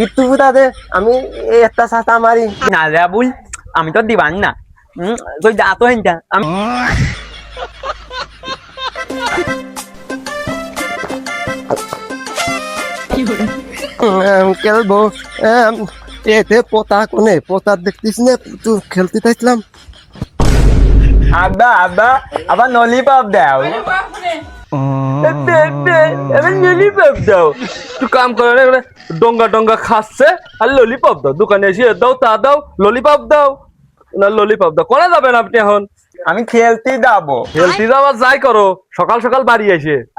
ইট্টু দে আমি একটা ছাতা মারি না রে আবুল, আমি তো দিবান না। তুই যা তো হেনটা আমি খেলবো। এতে পোতা কোনে পোতা দেখতিস না তুই খেলতে চাইছিলাম। আব্বা আব্বা আবার ললিপপ দাও, ললিপপ দাও। তুই কাম করে না, ডঙ্গা ডঙ্গা খাচ্ছে আর ললিপপ দাও। দোকানে এসে দাও তা দাও, ললিপপ দাও না ললিপপ দাও। কোনে যাবেন আপনি এখন? আমি খেলতে যাবো। হেলতে যাওয়া যাই করো, সকাল সকাল বাড়ি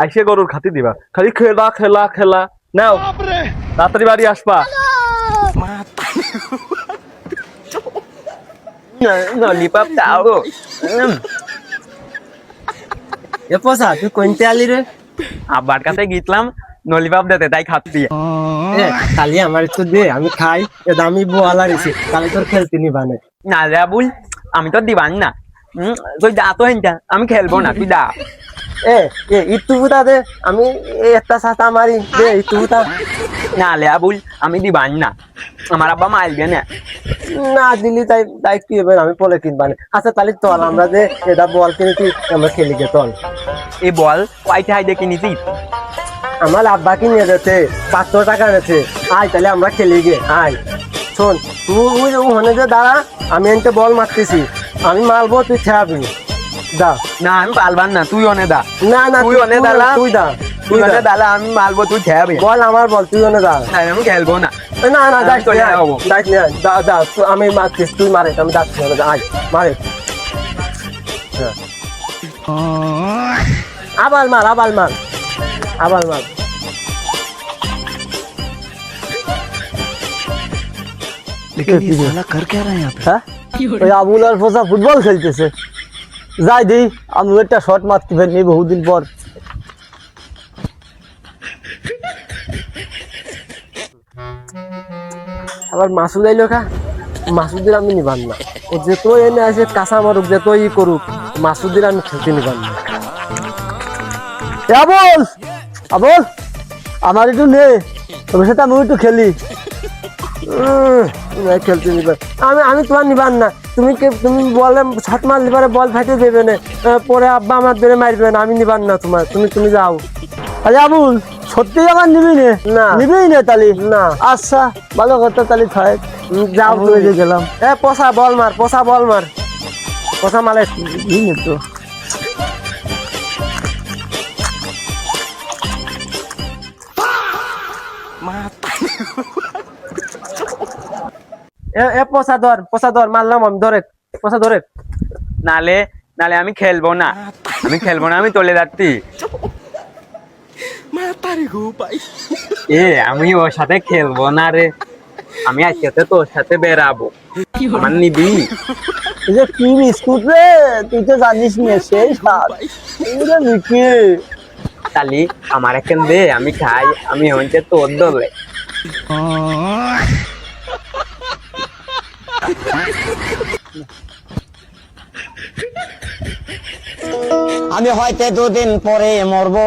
আইসে গরুর খাতি দিবা। খালি খেলা খেলা খেলা। নাও তাড়াতাড়ি বাড়ি আসবা। ললিপপ দাও। এ পোষা তুই কোনতে আলি রে? আব্বার কাছে গিয়েছিলাম ললিপপ দিতে, তাই খাচ্ছি। কালি আমার একটু দে আমি খাই। এ দামি বোয়ালা রেছি কালি তোর খেলতে নিবানে। না রে আবুল, আমি তো দিবান না। তুই যা তো হেনটা আমি খেলবো না, তুই যা। ইট্টু দে আমি একটা ছাতা মারি দে ইট্টু না রে আবুল, আমি দিবান না। আমার আব্বা মারবে না। না দিলি তাই তাই কি হবে? আমি পরে কিনবানে। আচ্ছা তাহলে চল আমরা যে এটা বল কিনেছি আমরা খেলি গে চল। এই বল কয়টা হাই দেখে নিছি? আমার আব্বা কিনে দিয়েছে 500 টাকা নিয়েছে। আয় তাহলে আমরা খেলি গে আয়। শোন তুই ওখানে যে দাঁড়া, আমি এনতে বল মারতেছি, আমি মারবো তুই খেয়াবি। দা না আমি পালবান না, তুই অনে দা। না না তুই অনে দাঁড়া, তুই দা তুই অনে দাঁড়া, আমি মারবো তুই খেয়াবি। বল আমার বল তুই ওনে দা। না আমি খেলবো না। না না যাইস চলে না যাবো। যাইস না দা দা আমি মারতেছি তুই মারে আমি যাচ্ছি আয় মারে। আবার মার আবার মার আবার মার। ওই আবুল আর ফোসা ফুটবল খেলতেছে। যাই দিই আমি একটা শট মারতে পারিনি বহুদিন পর। আবার মাসুদ আইলো কা, মাসুদের আমি নিবান না। ও যেত এনে আসে কাঁচা মারুক যেত ই করুক, মাসুদের আমি খেলতে নিবান না। আবুল আবুল আমার একটু নে, তোর সাথে আমি একটু খেলি। খেলতে নিবেন আমি আমি তোমার নিবান না। তুমি বলে শট মারলে পরে বল ফাটে দেবে না, পরে আব্বা আমার ধরে মারবে না। আমি নিবান না তোমার, তুমি যাও। আরে আবুল সত্যি আমার নিবি না? নিবি না তালি? না আচ্ছা ভালো কথা তালি থাক, যাও তুমি যে গেলাম। পচা বল মার পচা বল মার পচা মালে তো। পচা ধর মারলাম আমি ধরে পচা ধরে। নালে নালে আমি খেলবো না, আমি খেলবো না, আমি চলে যাচ্ছি। আমি ওর সাথে খেলবো না রে, আমি আজকে তোর সাথে বেড়াবো। আমার নিবি? এই যে কি বিস্কুট রে, তুই তো জানিস না সেই স্বাদ। তালি আমার এখন দে, আমি খাই। আমি হচ্ছে তোর দলে। আমি হয়তো 2 দিন পরে মরবো,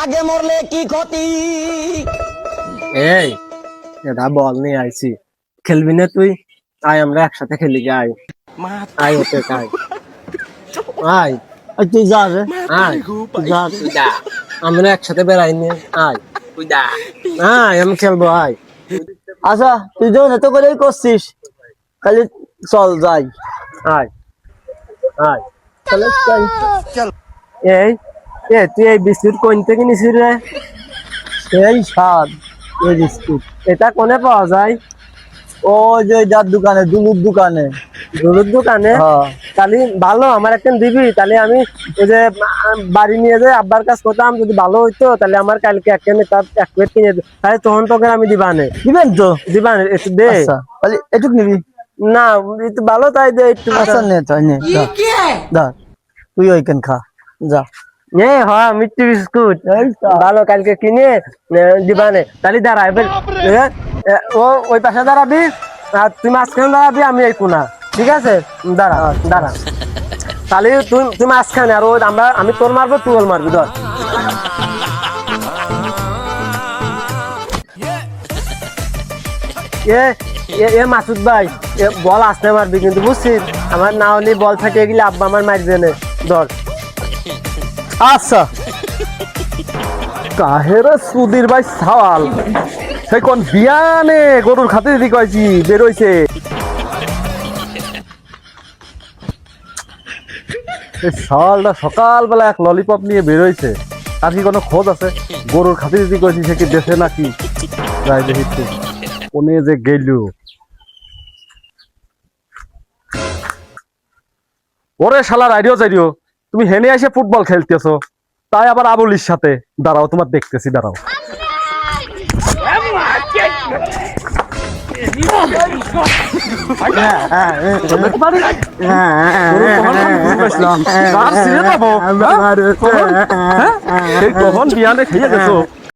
আগে মরলে কি ক্ষতি? এই এটা বল নিয়ে আইছি, খেলবি না তুই? আয় আমরা একসাথে খেলি গে আয় আয় ওতে আয় আয় তুই যা রে আয় যা আমরা একসাথে বেড়াই নি আয় আয় আমি খেলবো আয়। আচ্ছা তুই যখন এত করেই করছিস খালি চল যাই আয় আয় চল চল। এই তুই এই বিস্কুট কোন থেকে নিছিস রে? সেই স্বাদ এই বিস্কুট। এটা কোনে পাওয়া যায়? ও যে যার দোকানে দুলুর দোকানে। দুলুর দোকানে? তাহলে ভালো আমার একটা দিবি, তাহলে আমি ওই যে বাড়ি নিয়ে যাই আব্বার কাজ করতাম। যদি ভালো হইতো তাহলে আমার কালকে এক প্লেট কিনে তাহলে তখন তোকে আমি দিবানে। দিবেন তো? দিবানে একটু দে। তাহলে এটুক নিবি না? একটু ভালো তাই দে একটু। আচ্ছা নে তাই নে দা তুই ওইখান খা যা। হ্যাঁ মিষ্টি বিস্কুট ভালো কালকে কিনে দিবানে। তাহলে দাঁড়া ও ওই পাশে দাঁড়াবি আর তুই মাঝখানে দাঁড়াবি, আমি এই কোনা। ঠিক আছে দাঁড়া দাঁড়া। তাহলে তুই মাঝখানে আর আমি তোর মারবো তুই ওর মারবি ধর। এ এ মাসুদ ভাই এ বল আসতে মারবি কিন্তু বুঝছিস আমার না হলে বল ফাটিয়ে গেলে আব্বা আমার মারবে না ধর আচ্ছা কাহেরে সুধীর ভাই সাওয়াল সেই কোন বিয়ানে গরুর খাতে দিদি কয়েছি বেরোইছে এই সাওয়ালটা সকালবেলা এক ললিপপ নিয়ে বেরোইছে আর কি কোনো খোঁজ আছে গরুর খাতে দিদি কয়েছি সে কি দেশে নাকি যাই দেখি কোনে যে গেল ওরে শালা রাইডিও যাইডিও তুমি হেনে এসে ফুটবল খেলতেছো তাই আবার আবুলির সাথে দাঁড়াও তোমার দেখতেছি দাঁড়াও কখন বিয়ানে খেয়ে গেছো